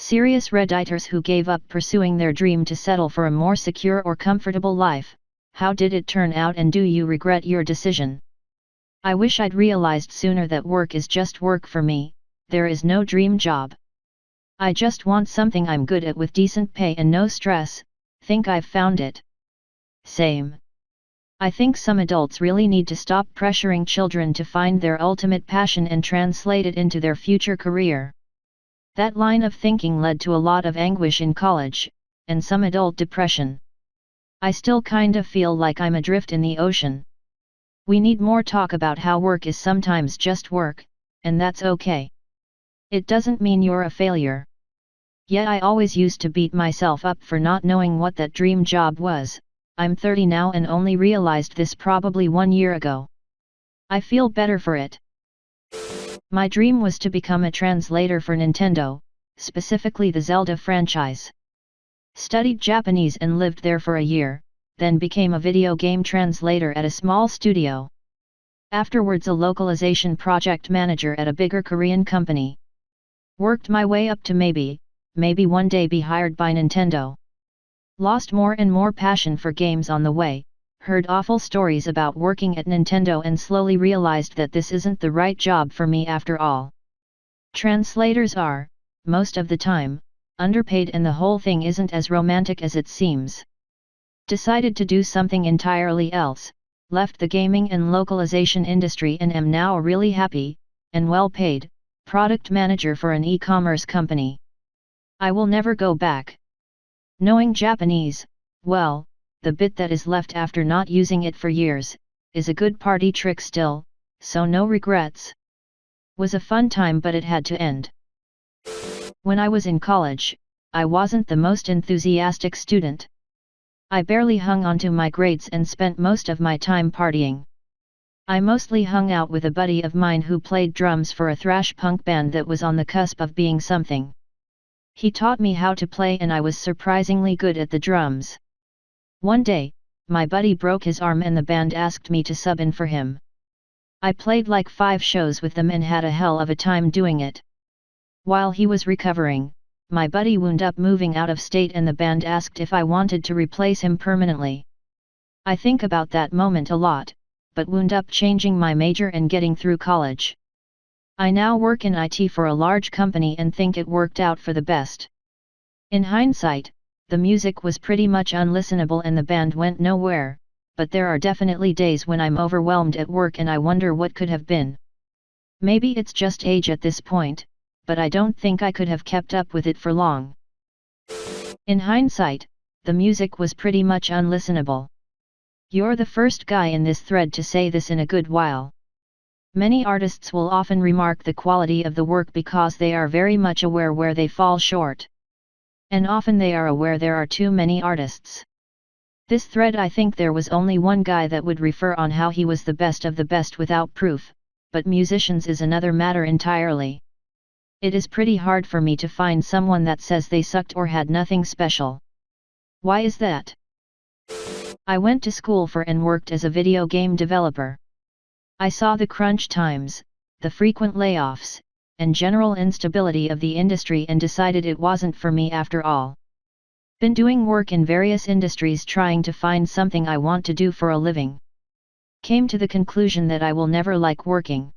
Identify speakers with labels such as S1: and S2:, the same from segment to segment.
S1: Serious Redditors who gave up pursuing their dream to settle for a more secure or comfortable life. How did it turn out and do you regret your decision? I wish I'd realized sooner that work is just work for me, there is no dream job. I just want something I'm good at with decent pay and no stress. Think I've found it. Same. I think some adults really need to stop pressuring children to find their ultimate passion and translate it into their future career. That line of thinking led to a lot of anguish in college, and some adult depression. I still kind of feel like I'm adrift in the ocean. We need more talk about how work is sometimes just work, and that's okay. It doesn't mean you're a failure. Yet I always used to beat myself up for not knowing what that dream job was. I'm 30 now and only realized this probably 1 year ago. I feel better for it. My dream was to become a translator for Nintendo, specifically the Zelda franchise. Studied Japanese and lived there for a year, then became a video game translator at a small studio. Afterwards a localization project manager at a bigger Korean company. Worked my way up to maybe one day be hired by Nintendo. Lost more and more passion for games on the way, heard awful stories about working at Nintendo and slowly realized that this isn't the right job for me after all. Translators are, most of the time, underpaid and the whole thing isn't as romantic as it seems. Decided to do something entirely else, left the gaming and localization industry and am now a really happy, and well-paid, product manager for an e-commerce company. I will never go back. Knowing Japanese, well, the bit that is left after not using it for years, is a good party trick still, so no regrets. Was a fun time but it had to end. When I was in college, I wasn't the most enthusiastic student. I barely hung on to my grades and spent most of my time partying. I mostly hung out with a buddy of mine who played drums for a thrash punk band that was on the cusp of being something. He taught me how to play and I was surprisingly good at the drums. One day, my buddy broke his arm and the band asked me to sub in for him. I played like 5 shows with them and had a hell of a time doing it. While he was recovering, my buddy wound up moving out of state and the band asked if I wanted to replace him permanently. I think about that moment a lot, but wound up changing my major and getting through college. I now work in IT for a large company and think it worked out for the best. In hindsight, the music was pretty much unlistenable and the band went nowhere, but there are definitely days when I'm overwhelmed at work and I wonder what could have been. Maybe it's just age at this point, but I don't think I could have kept up with it for long. In hindsight, the music was pretty much unlistenable. You're the first guy in this thread to say this in a good while. Many artists will often remark the quality of the work because they are very much aware where they fall short. And often they are aware there are too many artists. This thread I think there was only one guy that would refer on how he was the best of the best without proof, but musicians is another matter entirely. It is pretty hard for me to find someone that says they sucked or had nothing special. Why is that? I went to school for and worked as a video game developer. I saw the crunch times, the frequent layoffs, and general instability of the industry and decided it wasn't for me after all. Been doing work in various industries trying to find something I want to do for a living. Came to the conclusion that I will never like working.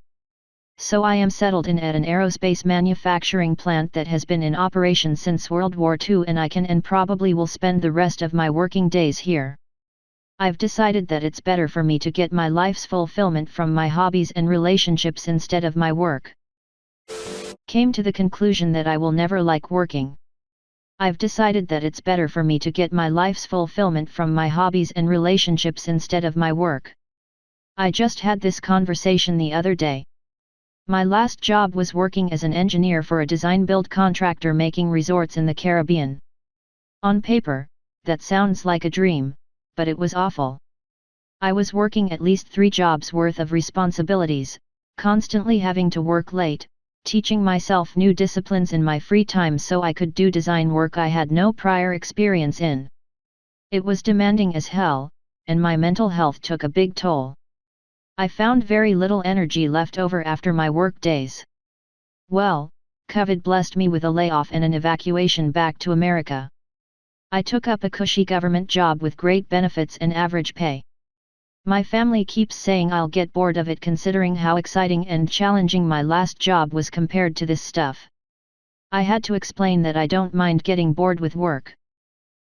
S1: So I am settled in at an aerospace manufacturing plant that has been in operation since World War II and I can and probably will spend the rest of my working days here. I've decided that it's better for me to get my life's fulfillment from my hobbies and relationships instead of my work. Came to the conclusion that I will never like working. I've decided that it's better for me to get my life's fulfillment from my hobbies and relationships instead of my work. I just had this conversation the other day. My last job was working as an engineer for a design-build contractor making resorts in the Caribbean. On paper, that sounds like a dream, but it was awful. I was working at least 3 jobs worth of responsibilities, constantly having to work late, teaching myself new disciplines in my free time so I could do design work I had no prior experience in. It was demanding as hell, and my mental health took a big toll. I found very little energy left over after my work days. Well, COVID blessed me with a layoff and an evacuation back to America. I took up a cushy government job with great benefits and average pay. My family keeps saying I'll get bored of it considering how exciting and challenging my last job was compared to this stuff. I had to explain that I don't mind getting bored with work.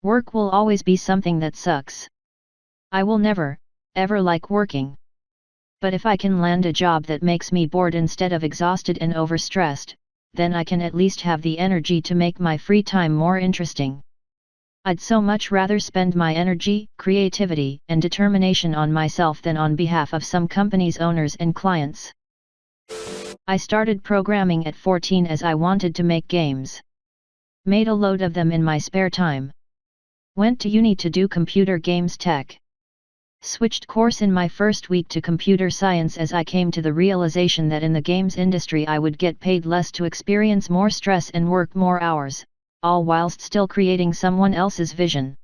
S1: Work will always be something that sucks. I will never, ever like working. But if I can land a job that makes me bored instead of exhausted and overstressed, then I can at least have the energy to make my free time more interesting. I'd so much rather spend my energy, creativity, and determination on myself than on behalf of some company's owners and clients. I started programming at 14 as I wanted to make games. Made a load of them in my spare time. Went to uni to do computer games tech. Switched course in my first week to computer science as I came to the realization that in the games industry I would get paid less to experience more stress and work more hours, all whilst still creating someone else's vision.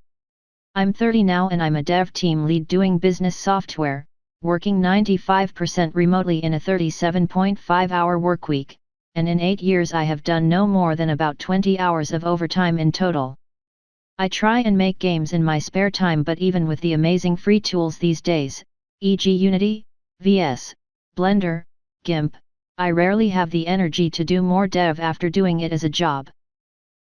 S1: I'm 30 now and I'm a dev team lead doing business software, working 95% remotely in a 37.5-hour workweek, and in 8 years I have done no more than about 20 hours of overtime in total. I try and make games in my spare time, but even with the amazing free tools these days, e.g. Unity, VS, Blender, GIMP, I rarely have the energy to do more dev after doing it as a job.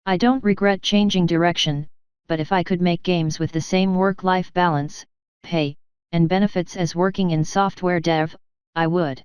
S1: I don't regret changing direction, but if I could make games with the same work-life balance, pay, and benefits as working in software dev, I would.